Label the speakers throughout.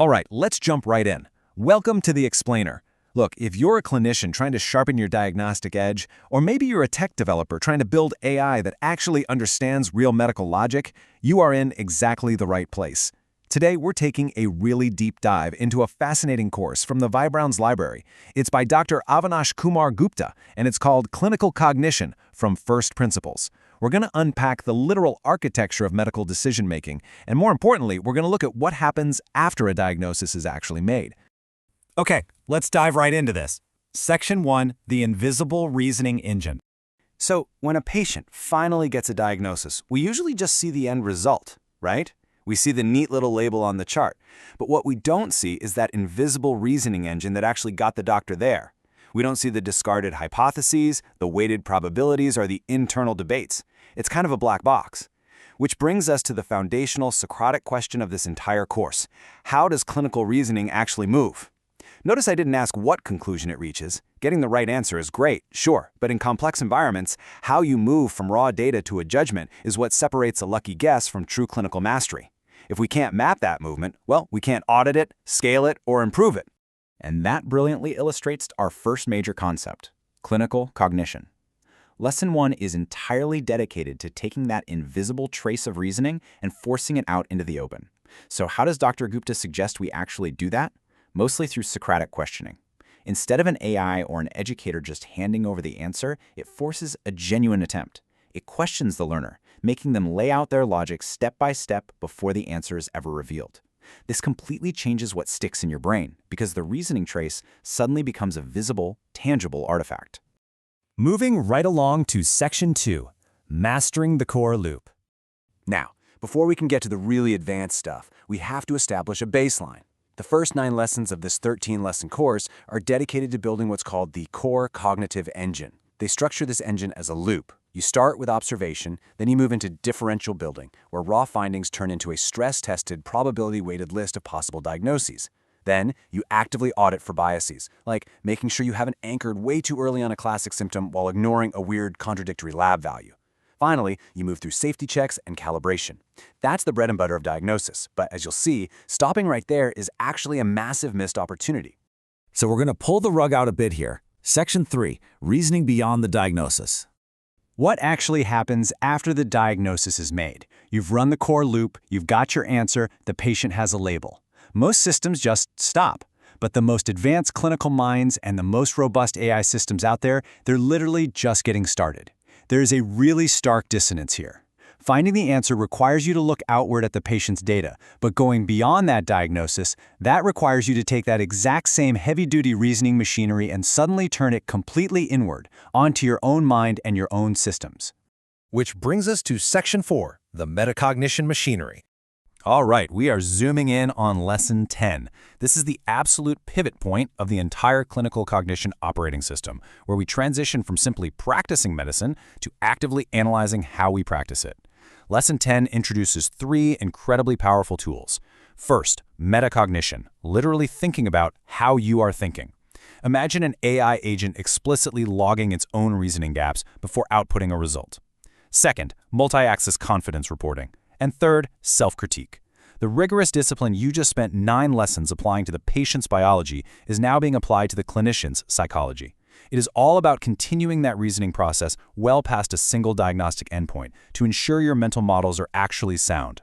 Speaker 1: All right, let's jump right in. Welcome to the Explainer. Look, if you're a clinician trying to sharpen your diagnostic edge, or maybe you're a tech developer trying to build AI that actually understands real medical logic, you are in exactly the right place. Today, we're taking a really deep dive into a fascinating course from the Vibrown's library. It's by Dr. Avinash Kumar Gupta, and it's called Clinical Cognition from First Principles. We're going to unpack the literal architecture of medical decision-making, and more importantly, we're going to look at what happens after a diagnosis is actually made.
Speaker 2: Okay, let's dive right into this. Section 1, the invisible reasoning engine.
Speaker 3: So, when a patient finally gets a diagnosis, we usually just see the end result, right? We see the neat little label on the chart. But what we don't see is that invisible reasoning engine that actually got the doctor there. We don't see the discarded hypotheses, the weighted probabilities, or the internal debates. It's kind of a black box. Which brings us to the foundational Socratic question of this entire course. How does clinical reasoning actually move? Notice I didn't ask what conclusion it reaches. Getting the right answer is great, sure, but in complex environments, how you move from raw data to a judgment is what separates a lucky guess from true clinical mastery. If we can't map that movement, well, we can't audit it, scale it, or improve it.
Speaker 4: And that brilliantly illustrates our first major concept, clinical cognition. Lesson 1 is entirely dedicated to taking that invisible trace of reasoning and forcing it out into the open. So how does Dr. Gupta suggest we actually do that? Mostly through Socratic questioning. Instead of an AI or an educator just handing over the answer, it forces a genuine attempt. It questions the learner, making them lay out their logic step by step before the answer is ever revealed. This completely changes what sticks in your brain, because the reasoning trace suddenly becomes a visible, tangible artifact.
Speaker 2: Moving right along to Section 2, mastering the core loop.
Speaker 3: Now, before we can get to the really advanced stuff, we have to establish a baseline. The first 9 lessons of this 13-lesson course are dedicated to building what's called the core cognitive engine. They structure this engine as a loop. You start with observation, then you move into differential building, where raw findings turn into a stress-tested, probability-weighted list of possible diagnoses. Then, you actively audit for biases, like making sure you haven't anchored way too early on a classic symptom while ignoring a weird contradictory lab value. Finally, you move through safety checks and calibration. That's the bread and butter of diagnosis, but as you'll see, stopping right there is actually a massive missed opportunity.
Speaker 1: So we're going to pull the rug out a bit here. Section 3, reasoning beyond the diagnosis.
Speaker 2: What actually happens after the diagnosis is made? You've run the core loop, you've got your answer, the patient has a label. Most systems just stop. But the most advanced clinical minds and the most robust AI systems out there, they're literally just getting started. There is a really stark dissonance here. Finding the answer requires you to look outward at the patient's data, but going beyond that diagnosis, that requires you to take that exact same heavy-duty reasoning machinery and suddenly turn it completely inward, onto your own mind and your own systems.
Speaker 5: Which brings us to Section 4, the metacognition machinery.
Speaker 1: All right, we are zooming in on Lesson 10. This is the absolute pivot point of the entire clinical cognition operating system, where we transition from simply practicing medicine to actively analyzing how we practice it. Lesson 10 introduces 3 incredibly powerful tools. First, metacognition, literally thinking about how you are thinking. Imagine an AI agent explicitly logging its own reasoning gaps before outputting a result. Second, multi-axis confidence reporting. And third, self-critique. The rigorous discipline you just spent 9 lessons applying to the patient's biology is now being applied to the clinician's psychology. It is all about continuing that reasoning process well past a single diagnostic endpoint to ensure your mental models are actually sound.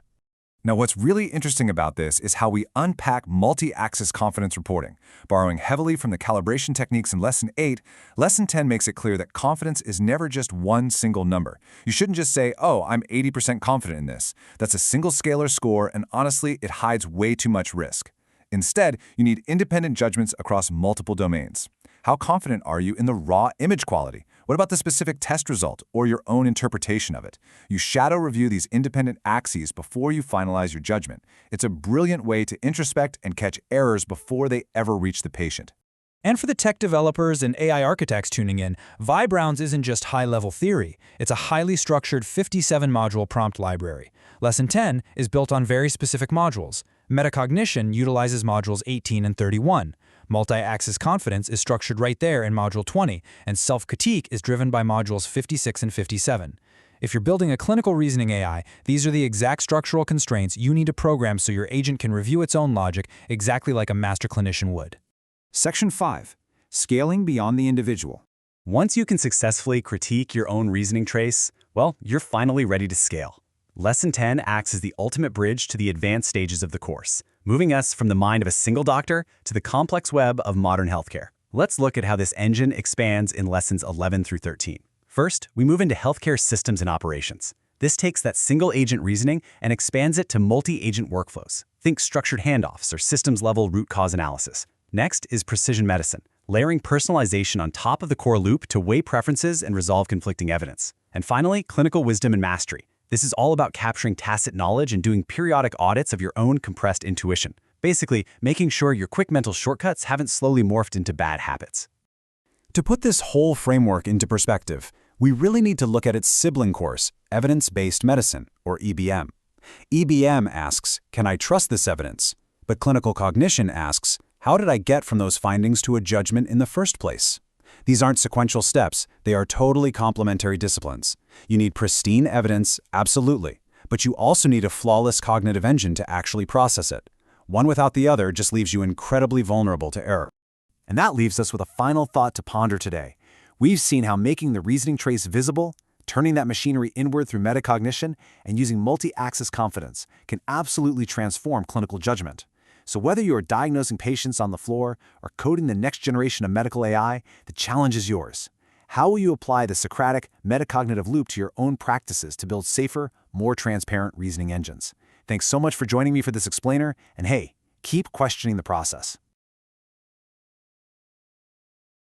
Speaker 6: Now, what's really interesting about this is how we unpack multi-axis confidence reporting. Borrowing heavily from the calibration techniques in Lesson 8, Lesson 10 makes it clear that confidence is never just one single number. You shouldn't just say, oh, I'm 80% confident in this. That's a single scalar score, and honestly, it hides way too much risk. Instead, you need independent judgments across multiple domains. How confident are you in the raw image quality? What about the specific test result or your own interpretation of it? You shadow review these independent axes before you finalize your judgment. It's a brilliant way to introspect and catch errors before they ever reach the patient.
Speaker 7: And for the tech developers and AI architects tuning in, Vibrown's isn't just high-level theory. It's a highly structured 57-module prompt library. Lesson 10 is built on very specific modules. Metacognition utilizes modules 18 and 31. Multi-axis confidence is structured right there in Module 20, and self-critique is driven by Modules 56 and 57. If you're building a clinical reasoning AI, these are the exact structural constraints you need to program so your agent can review its own logic exactly like a master clinician would.
Speaker 2: Section 5. Scaling beyond the individual.
Speaker 8: Once you can successfully critique your own reasoning trace, well, you're finally ready to scale. Lesson 10 acts as the ultimate bridge to the advanced stages of the course, moving us from the mind of a single doctor to the complex web of modern healthcare. Let's look at how this engine expands in lessons 11 through 13. First, we move into healthcare systems and operations. This takes that single-agent reasoning and expands it to multi-agent workflows. Think structured handoffs or systems-level root cause analysis. Next is precision medicine, layering personalization on top of the core loop to weigh preferences and resolve conflicting evidence. And finally, clinical wisdom and mastery. This is all about capturing tacit knowledge and doing periodic audits of your own compressed intuition. Basically, making sure your quick mental shortcuts haven't slowly morphed into bad habits.
Speaker 2: To put this whole framework into perspective, we really need to look at its sibling course, Evidence-Based Medicine, or EBM. EBM asks, can I trust this evidence? But clinical cognition asks, how did I get from those findings to a judgment in the first place? These aren't sequential steps, they are totally complementary disciplines. You need pristine evidence, absolutely, but you also need a flawless cognitive engine to actually process it. One without the other just leaves you incredibly vulnerable to error.
Speaker 3: And that leaves us with a final thought to ponder today. We've seen how making the reasoning trace visible, turning that machinery inward through metacognition, and using multi-axis confidence can absolutely transform clinical judgment. So whether you are diagnosing patients on the floor or coding the next generation of medical AI, the challenge is yours. How will you apply the Socratic metacognitive loop to your own practices to build safer, more transparent reasoning engines? Thanks so much for joining me for this explainer, and hey, keep questioning the process.